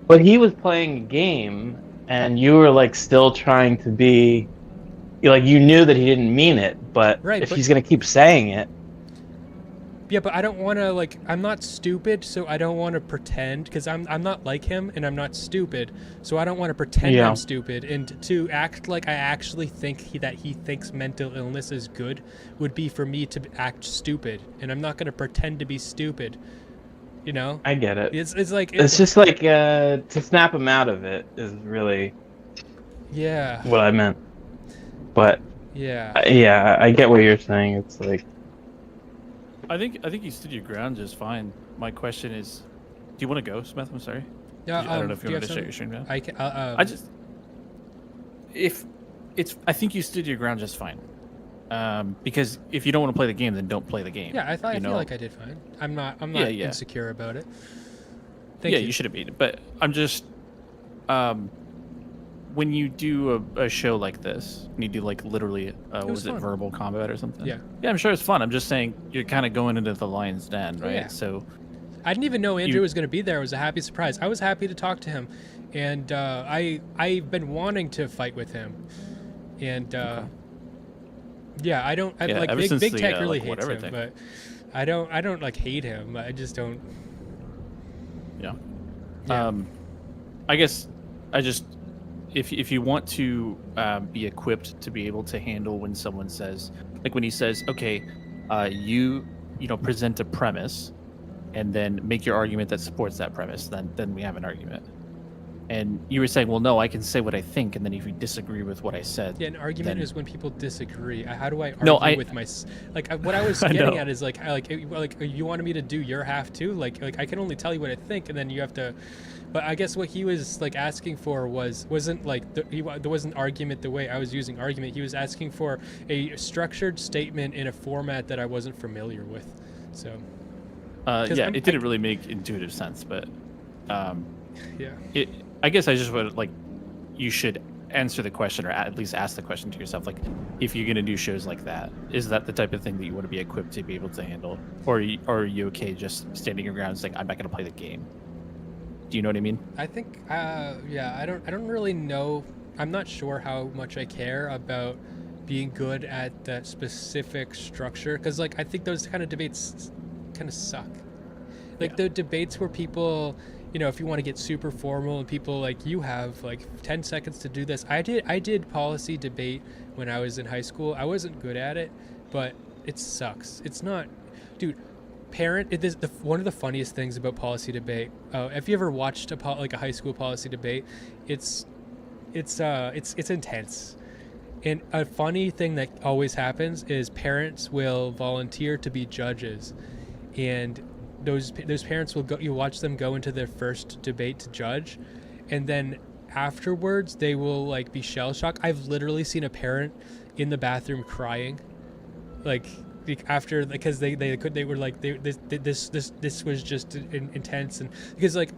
But he was playing a game, and you were like still trying to be, like, you knew that he didn't mean it, but Right, if but- he's gonna keep saying it. Yeah, but I don't want to, like, I'm not stupid, so I don't want to pretend, because I'm not like him, and I'm not stupid, so I don't want to pretend Yeah. I'm stupid, and to act like I actually think that he thinks mental illness is good would be for me to act stupid, and I'm not going to pretend to be stupid, you know? I get it. It's like... It's just like, to snap him out of it is really Yeah. what I meant. But, Yeah. yeah, I get what you're saying. It's like... I think you stood your ground just fine. My question is, do you want to go, Smith? I'm sorry. Yeah, I don't know if do you you want have to shut your stream down. I can, I think you stood your ground just fine. Because if you don't want to play the game, then don't play the game. yeah, I you feel know? like I did fine. I'm not Yeah. insecure about it. Yeah, you should have been. But I'm just, when you do a show like this, and you do like literally, what was it, fun. verbal combat or something? Yeah. Yeah, I'm sure it's fun. I'm just saying you're kind of going into the lion's den, right? yeah. So I didn't even know Andrew was going to be there. It was a happy surprise. I was happy to talk to him, and I've been wanting to fight with him, and yeah, I don't Yeah, like ever since BigTech the, really like, hates whatever him, thing. but I don't like hate him. I just don't. yeah. Yeah. I guess I just if you want to be equipped to be able to handle when someone says, like when he says, okay, you know, present a premise and then make your argument that supports that premise, then we have an argument. And you were saying, well, no, I can say what I think, and then if you disagree with what I said, Yeah, an argument then- is when people disagree. How do I argue No, with my what I was I getting know. at is like you wanted me to do your half too? Like I can only tell you what I think, and then you have to. But I guess what he was like asking for wasn't like there wasn't argument the way I was using argument. He was asking for a structured statement in a format that I wasn't familiar with. So yeah, it didn't really make intuitive sense, but yeah. I guess I just would like, you should answer the question, or at least ask the question to yourself, like, if you're gonna do shows like that, is that the type of thing that you want to be equipped to be able to handle, or are you okay just standing your ground and saying, I'm not gonna play the game? Do you know what I mean? I think yeah, I don't really know. I'm not sure how much I care about being good at that specific structure, because like I think those kind of debates kind of suck. Like Yeah. the debates where people, you know, if you want to get super formal and people like, you have like 10 seconds to do this. I did policy debate when I was in high school. I wasn't good at it, but it sucks. It's not, dude. One of the funniest things about policy debate. If you ever watched a high school policy debate, it's intense. And a funny thing that always happens is parents will volunteer to be judges, and those parents will go. You watch them go into their first debate to judge, and then afterwards they will like be shell shocked. I've literally seen a parent in the bathroom crying, like after, because they were like this was just intense, and because like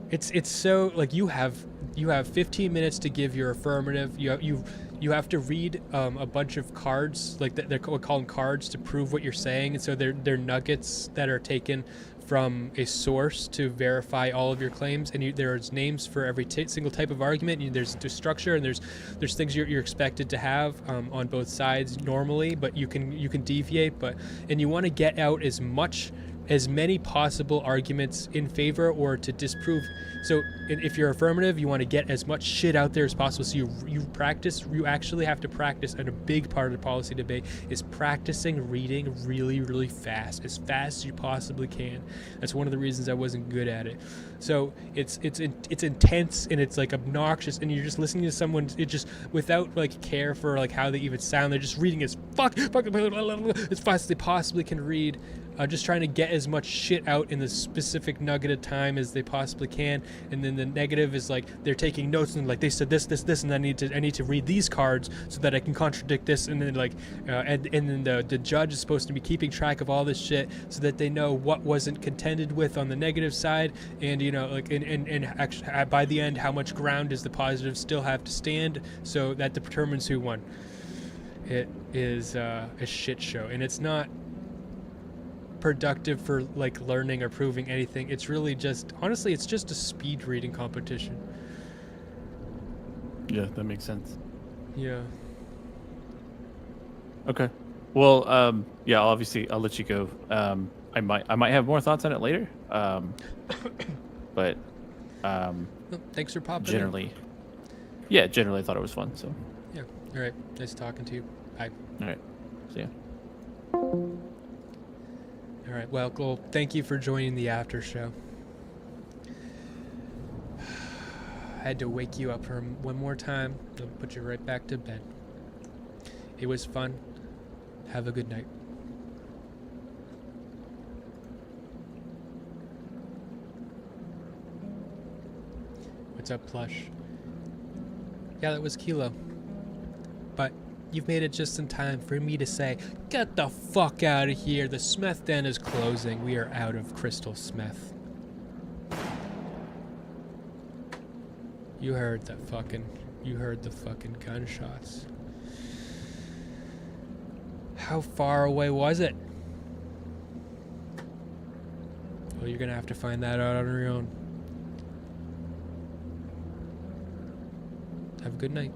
it's so like you have 15 minutes to give your affirmative. You have to read a bunch of cards, like they're call them cards, to prove what you're saying, and so they're nuggets that are taken from a source to verify all of your claims, and there's names for every single type of argument. There's structure, and there's things you're expected to have on both sides normally, but you can deviate, and you want to get out as many possible arguments in favor or to disprove. So if you're affirmative, you want to get as much shit out there as possible. So you actually have to practice, and a big part of the policy debate is practicing reading really, really fast, as fast as you possibly can. That's one of the reasons I wasn't good at it. So it's intense, and it's like obnoxious, and you're just listening to someone, it just without like care for like how they even sound. They're just reading as fast as they possibly can read. Just trying to get as much shit out in the specific nugget of time as they possibly can, and then the negative is like they're taking notes and like they said this, and I need to read these cards so that I can contradict this, and then like and then the judge is supposed to be keeping track of all this shit so that they know what wasn't contended with on the negative side, and like and actually by the end how much ground does the positive still have to stand, so that determines who won. It is a shit show, and it's not productive for like learning or proving anything. It's really just, honestly, it's just a speed reading competition. Yeah, that makes sense. Yeah. Okay. Well, yeah, obviously I'll let you go. I might have more thoughts on it later. But thanks for popping generally I thought it was fun, so yeah. All right, nice talking to you. Bye. All right, see ya. All right, well, thank you for joining the after show. I had to wake you up for one more time, then put you right back to bed. It was fun. Have a good night. What's up, Plush? Yeah, that was Kilo. But you've made it just in time for me to say, get the fuck out of here. The Smeth den is closing. We are out of Crystal Smeth. You heard the fucking gunshots. How far away was it? Well, you're gonna have to find that out on your own. Have a good night.